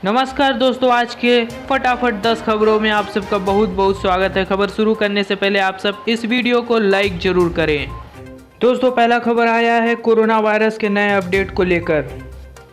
नमस्कार दोस्तों, आज के फटाफट 10 खबरों में आप सबका बहुत बहुत स्वागत है। खबर शुरू करने से पहले आप सब इस वीडियो को लाइक जरूर करें। दोस्तों, पहला खबर आया है कोरोना वायरस के नए अपडेट को लेकर।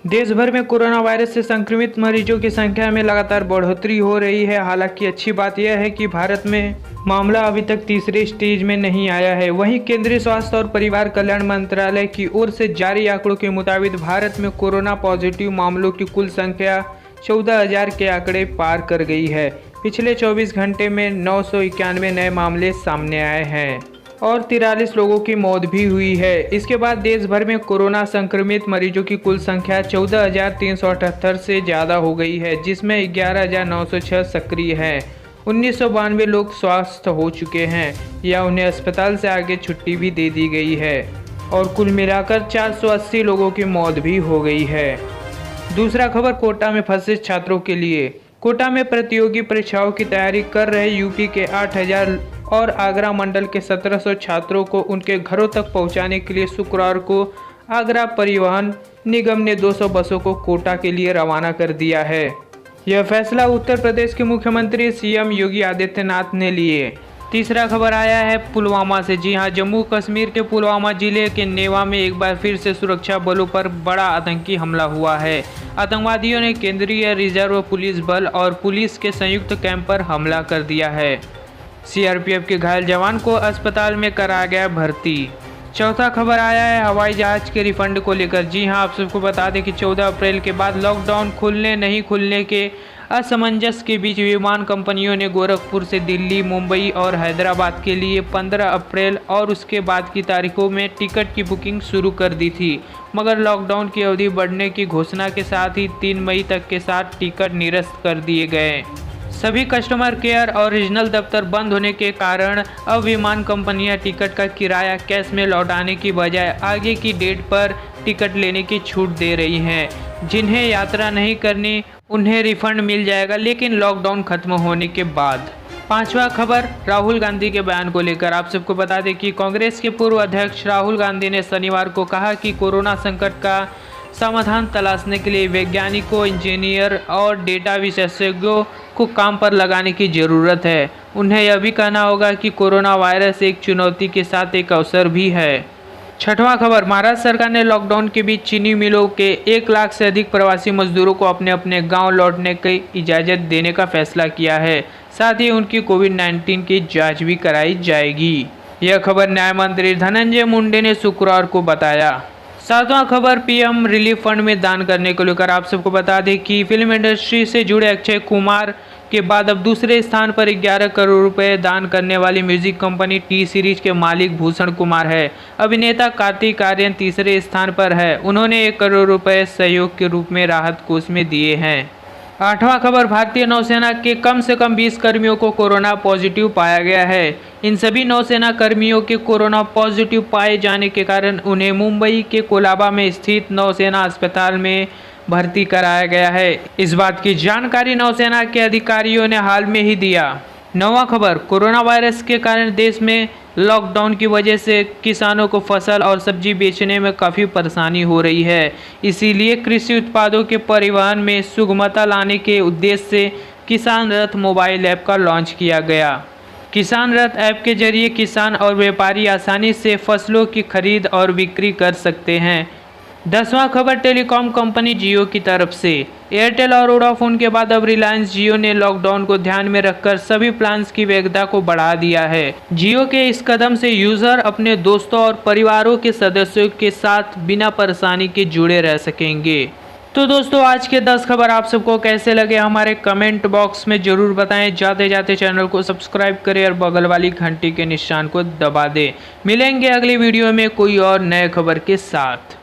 देश भर में कोरोना वायरस से संक्रमित मरीजों की संख्या में लगातार बढ़ोतरी हो रही है। हालांकि अच्छी बात यह है कि भारत में मामला अभी तक तीसरे स्टेज में नहीं आया है। वहीं केंद्रीय स्वास्थ्य और परिवार कल्याण मंत्रालय की ओर से जारी आंकड़ों के मुताबिक भारत में कोरोना पॉजिटिव मामलों की कुल संख्या 14,000 के आंकड़े पार कर गई है। पिछले 24 घंटे में 991 नए मामले सामने आए हैं और 43 लोगों की मौत भी हुई है। इसके बाद देश भर में कोरोना संक्रमित मरीजों की कुल संख्या 14,378 से ज़्यादा हो गई है, जिसमें 11,906 सक्रिय हैं। 1992 लोग स्वस्थ हो चुके हैं या उन्हें अस्पताल से आगे छुट्टी भी दे दी गई है और कुल मिलाकर 480 लोगों की मौत भी हो गई है। दूसरा खबर कोटा में फंसे छात्रों के लिए। कोटा में प्रतियोगी परीक्षाओं की तैयारी कर रहे यूपी के 8,000 और आगरा मंडल के 1700 छात्रों को उनके घरों तक पहुंचाने के लिए शुक्रवार को आगरा परिवहन निगम ने 200 बसों को कोटा के लिए रवाना कर दिया है। यह फैसला उत्तर प्रदेश के मुख्यमंत्री सीएम योगी आदित्यनाथ ने लिए। तीसरा खबर आया है पुलवामा से। जी हां, जम्मू कश्मीर के पुलवामा जिले के नेवा में एक बार फिर से सुरक्षा बलों पर बड़ा आतंकी हमला हुआ है। आतंकवादियों ने केंद्रीय रिजर्व पुलिस बल और पुलिस के संयुक्त कैंप पर हमला कर दिया है। सीआरपीएफ के घायल जवान को अस्पताल में कराया गया भर्ती। चौथा खबर आया है हवाई जहाज के रिफंड को लेकर। जी हां, आप सबको बता दें कि 14 अप्रैल के बाद लॉकडाउन खुलने नहीं खुलने के असमंजस के बीच विमान कंपनियों ने गोरखपुर से दिल्ली, मुंबई और हैदराबाद के लिए 15 अप्रैल और उसके बाद की तारीखों में टिकट की बुकिंग शुरू कर दी थी, मगर लॉकडाउन की अवधि बढ़ने की घोषणा के साथ ही 3 मई तक के साथ टिकट निरस्त कर दिए गए। सभी कस्टमर केयर और रीजनल दफ्तर बंद होने के कारण अब विमान कंपनियां टिकट का किराया कैश में लौटाने की बजाय आगे की डेट पर टिकट लेने की छूट दे रही हैं। जिन्हें यात्रा नहीं करनी उन्हें रिफंड मिल जाएगा, लेकिन लॉकडाउन खत्म होने के बाद। पांचवा खबर राहुल गांधी के बयान को लेकर। आप सबको बता दें कि कांग्रेस के पूर्व अध्यक्ष राहुल गांधी ने शनिवार को कहा कि कोरोना संकट का समाधान तलाशने के लिए वैज्ञानिकों, इंजीनियर और डेटा विशेषज्ञों को काम पर लगाने की ज़रूरत है। उन्हें यह भी कहना होगा कि कोरोना वायरस एक चुनौती के साथ एक अवसर भी है। छठवां खबर, महाराष्ट्र सरकार ने लॉकडाउन के बीच चीनी मिलों के 1 लाख से अधिक प्रवासी मजदूरों को अपने अपने गांव लौटने की इजाज़त देने का फैसला किया है। साथ ही उनकी कोविड-19 की जांच भी कराई जाएगी। यह खबर न्याय मंत्री धनंजय मुंडे ने शुक्रवार को बताया। सातवां खबर पीएम रिलीफ फंड में दान करने को लेकर। आप सबको बता दें कि फिल्म इंडस्ट्री से जुड़े अक्षय कुमार के बाद अब दूसरे स्थान पर 11 करोड़ रुपए दान करने वाली म्यूजिक कंपनी टी सीरीज के मालिक भूषण कुमार है। अभिनेता कार्तिक आर्यन तीसरे स्थान पर है। उन्होंने 1 करोड़ रुपए सहयोग के रूप में राहत कोष में दिए हैं। आठवां खबर, भारतीय नौसेना के कम से कम 20 कर्मियों को कोरोना पॉजिटिव पाया गया है। इन सभी नौसेना कर्मियों के कोरोना पॉजिटिव पाए जाने के कारण उन्हें मुंबई के कोलाबा में स्थित नौसेना अस्पताल में भर्ती कराया गया है। इस बात की जानकारी नौसेना के अधिकारियों ने हाल में ही दिया। नौवां खबर, कोरोना वायरस के कारण देश में लॉकडाउन की वजह से किसानों को फसल और सब्जी बेचने में काफ़ी परेशानी हो रही है। इसीलिए कृषि उत्पादों के परिवहन में सुगमता लाने के उद्देश्य से किसान रथ मोबाइल ऐप का लॉन्च किया गया। किसान रथ ऐप के जरिए किसान और व्यापारी आसानी से फसलों की खरीद और बिक्री कर सकते हैं। 10वां खबर, टेलीकॉम कंपनी जियो की तरफ से। एयरटेल और वोडाफोन के बाद अब रिलायंस जियो ने लॉकडाउन को ध्यान में रखकर सभी प्लान्स की वैधता को बढ़ा दिया है। जियो के इस कदम से यूजर अपने दोस्तों और परिवारों के सदस्यों के साथ बिना परेशानी के जुड़े रह सकेंगे। तो दोस्तों, आज के 10 खबर आप सबको कैसे लगे हमारे कमेंट बॉक्स में ज़रूर बताएं। जाते जाते चैनल को सब्सक्राइब करें और बगल वाली घंटी के निशान को दबा दें। मिलेंगे अगली वीडियो में कोई और नए खबर के साथ।